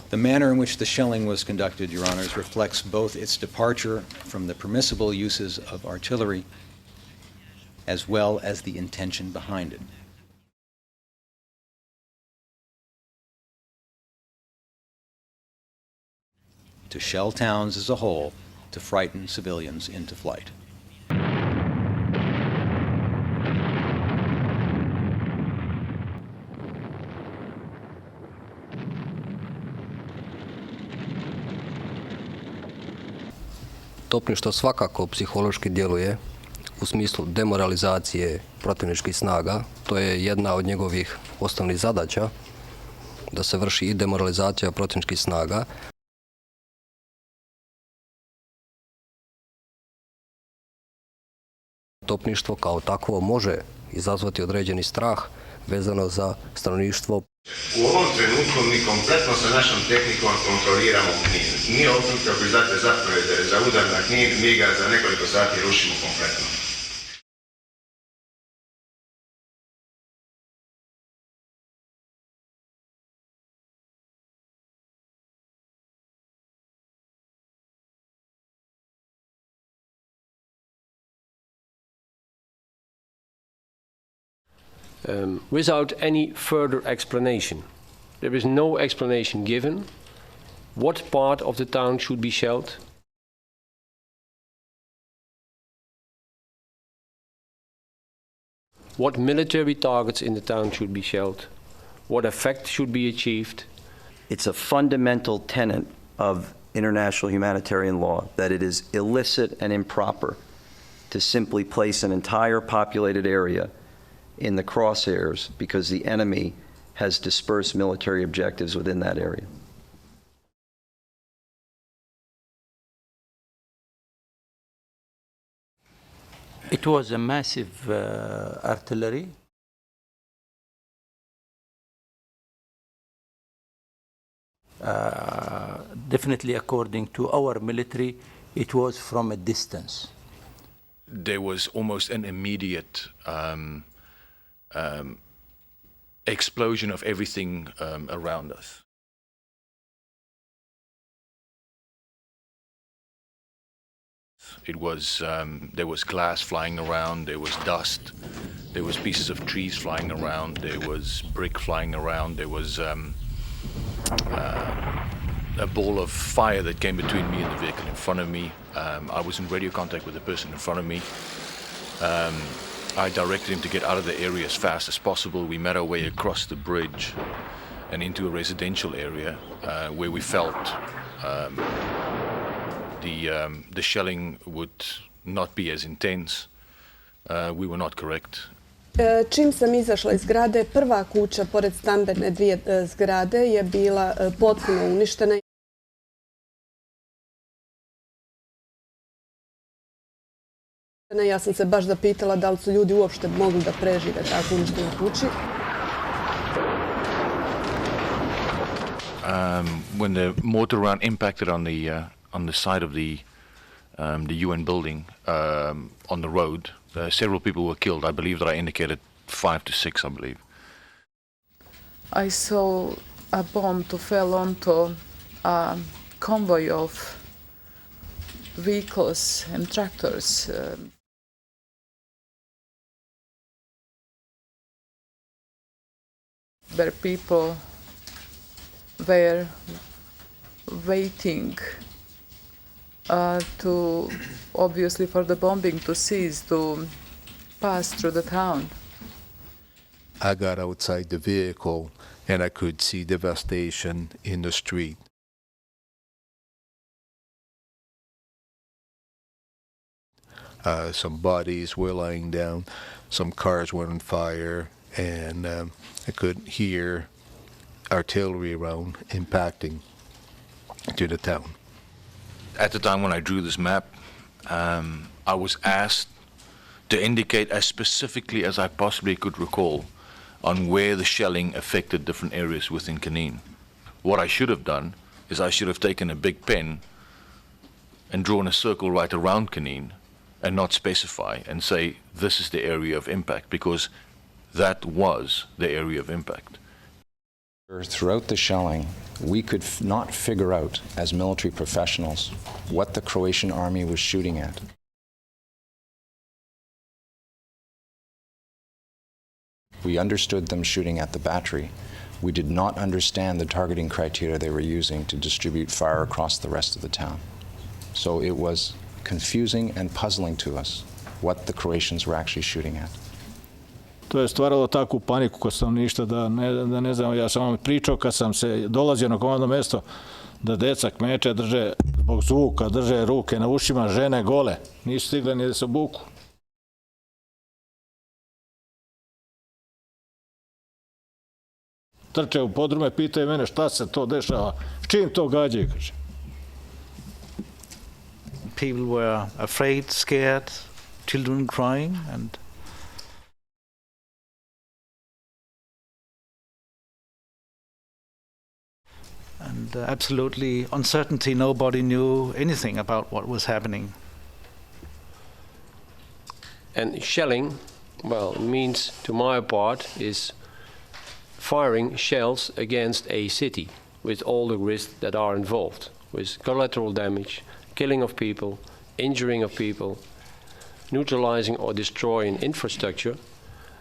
The manner in which the shelling was conducted, Your Honors, reflects both its departure from the permissible uses of artillery as well as the intention behind it. To shell towns as a whole, to frighten civilians into flight. Topništvo svakako psihološki djeluje u smislu demoralizacije protivničkih snaga. To je jedna od njegovih osnovnih zadaća, da se vrši i demoralizacija protivničkih snaga. Topništvo kao takvo može izazvati određeni strah vezano za stanovništvo. U ovom trenutku mi kompletno sa našom tehnikom kontroliramo Knin. Nije ovdje, kako izdate zapovjede za udar na Knin, mi ga za nekoliko sati rušimo kompletno. Without any further explanation. There is no explanation given what part of the town should be shelled, what military targets in the town should be shelled, what effect should be achieved. It's a fundamental tenet of international humanitarian law that it is illicit and improper to simply place an entire populated area in the crosshairs because the enemy has dispersed military objectives within that area. It was a massive artillery. Definitely, according to our military, it was from a distance. There was almost an immediate explosion of everything around us. It was there was glass flying around, there was dust, there was pieces of trees flying around, there was brick flying around, there was a ball of fire that came between me and the vehicle in front of me. I was in radio contact with the person in front of me. I directed him to get out of the area as fast as possible. We made our way across the bridge and into a residential area where we felt the shelling would not be as intense. We were not correct. Čim sam izašla iz zgrade, prva kuća pored stambene dvije zgrade je bila potpuno uništena. Ja sam se baš zapitala da li su ljudi uopšte mogli da prežive tako uništenu kući. When the mortar round impacted on the side of the UN building on the road, several people were killed. I believe that I indicated 5 to 6, I believe. I saw a bomb to fell onto a convoy of vehicles and tractors. Where people were waiting to, obviously, for the bombing to cease, to pass through the town. I got outside the vehicle and I could see devastation in the street. Some bodies were lying down, some cars were on fire, and I could hear artillery around impacting to the town. At the time when I drew this map, I was asked to indicate as specifically as I possibly could recall on where the shelling affected different areas within Knina. What I should have done is I should have taken a big pen and drawn a circle right around Knina and not specify and say this is the area of impact, because that was the area of impact. Throughout the shelling, we could not figure out, as military professionals, what the Croatian army was shooting at. We understood them shooting at the battery. We did not understand the targeting criteria they were using to distribute fire across the rest of the town. So it was confusing and puzzling to us what the Croatians were actually shooting at. To je stvaralo takvu paniku kod stanovništva da ne znam, ja sam vam pričao kad sam se dolazio na komandno mesto da deca kmeče drže zbog zvuka, drže ruke na ušima, žene gole, nisu stigle ni da se obuku. Trče u podrume, pitaju mene šta se to dešava, s čim to gađaju, kaže. People were afraid, scared, children crying, and absolutely uncertainty. Nobody knew anything about what was happening. And shelling, well, means, to my part, is firing shells against a city with all the risks that are involved, with collateral damage, killing of people, injuring of people, neutralizing or destroying infrastructure.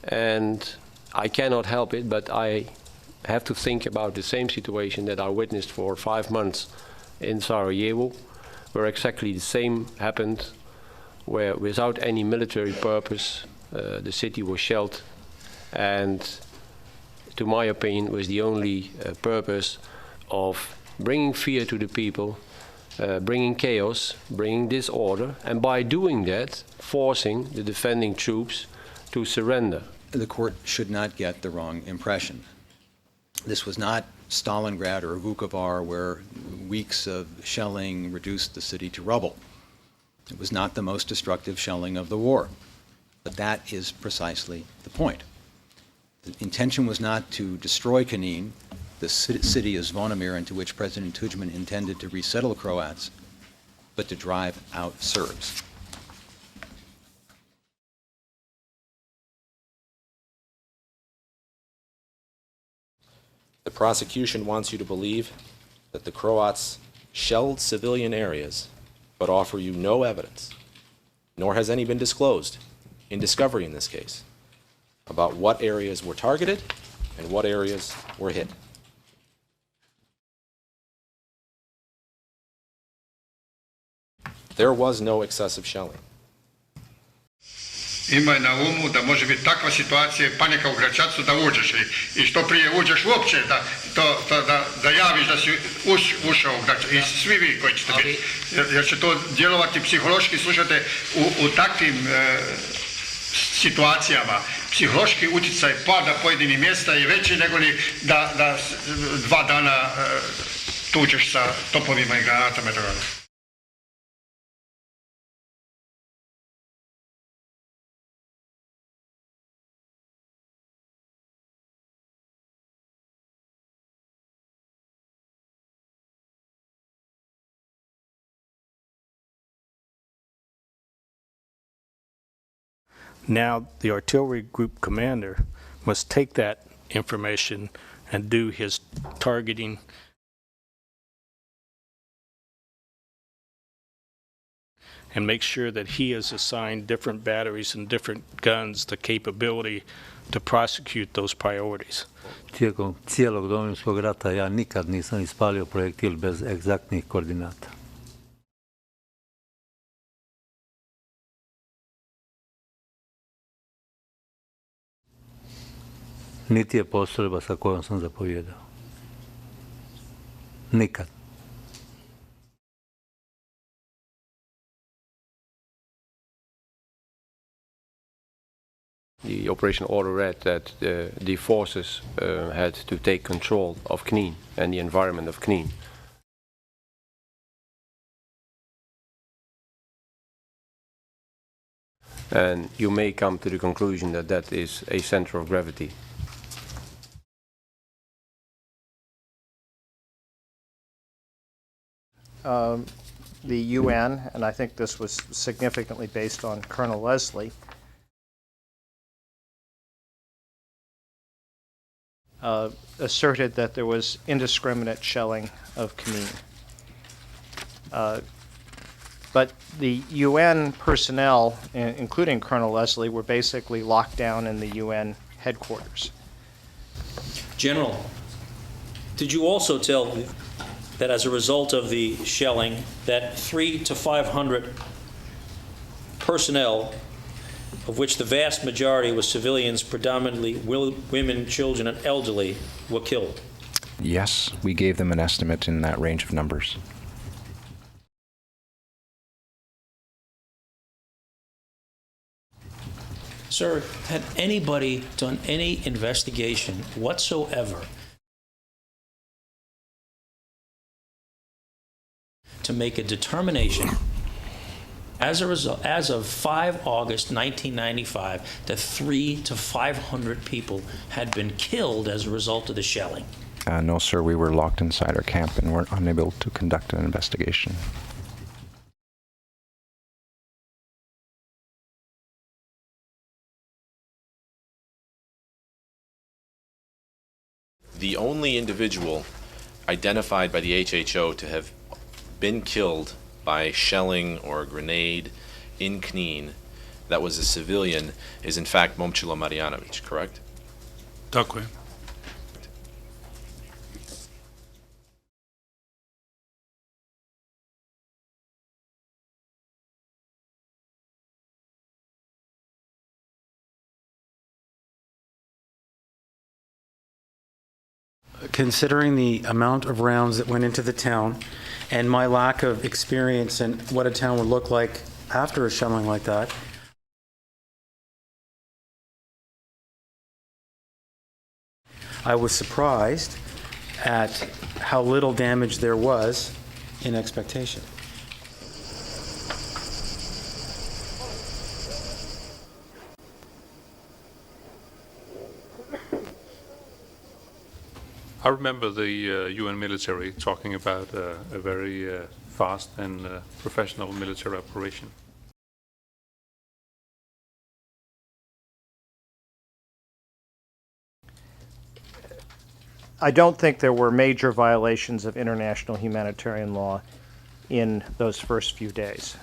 And I cannot help it, but I have to think about the same situation that I witnessed for 5 months in Sarajevo, where exactly the same happened, where without any military purpose the city was shelled, and to my opinion was the only purpose of bringing fear to the people, bringing chaos, bringing disorder, and by doing that forcing the defending troops to surrender. The court should not get the wrong impression. This was not Stalingrad or Vukovar, where weeks of shelling reduced the city to rubble. It was not the most destructive shelling of the war. But that is precisely the point. The intention was not to destroy Knina, the city of Zvonimir into which President Tudjman intended to resettle Croats, but to drive out Serbs. The prosecution wants you to believe that the Croats shelled civilian areas, but offer you no evidence, nor has any been disclosed in discovery in this case, about what areas were targeted and what areas were hit. There was no excessive shelling. Imaj na umu da može biti takva situacija, panika u Gračacu da uđeš i što prije uđeš uopće da javiš da si ušao u Gračacu i svi vi koji ćete biti, jer će to djelovati psihološki, slušate, u takvim situacijama. Psihološki utjecaj pada pojedinih mjesta je veći nego li da 2 dana tučeš sa topovima i granatama. Now the artillery group commander must take that information and do his targeting and make sure that he has assigned different batteries and different guns the capability to prosecute those priorities. Tijekom cijelog Domovinskog rata ja nikad nisam ispalio projektil bez egzaktnih koordinata. Niti je postrojba sa kojom sam zapovjedao. Nikad. The operation order read that the forces had to take control of Knina and the environment of Knina. And you may come to the conclusion that that is a center of gravity. The UN, and I think this was significantly based on Colonel Leslie, asserted that there was indiscriminate shelling of Knina. But the UN personnel, including Colonel Leslie, were basically locked down in the UN headquarters. General, did you also tell that as a result of the shelling, that 300 to 500 personnel, of which the vast majority was civilians, predominantly women, children, and elderly, were killed? Yes, we gave them an estimate in that range of numbers. Sir, had anybody done any investigation whatsoever to make a determination as a result, as of 5 August 1995, that 300 to 500 people had been killed as a result of the shelling? No, sir, we were locked inside our camp and were unable to conduct an investigation. The only individual identified by the HHO to have been killed by shelling or a grenade in Knina that was a civilian is in fact Momčilo Marjanović, correct? Tako je. Considering the amount of rounds that went into the town and my lack of experience in what a town would look like after a shelling like that, I was surprised at how little damage there was in expectation. I remember the UN military talking about a very fast and professional military operation. I don't think there were major violations of international humanitarian law in those first few days.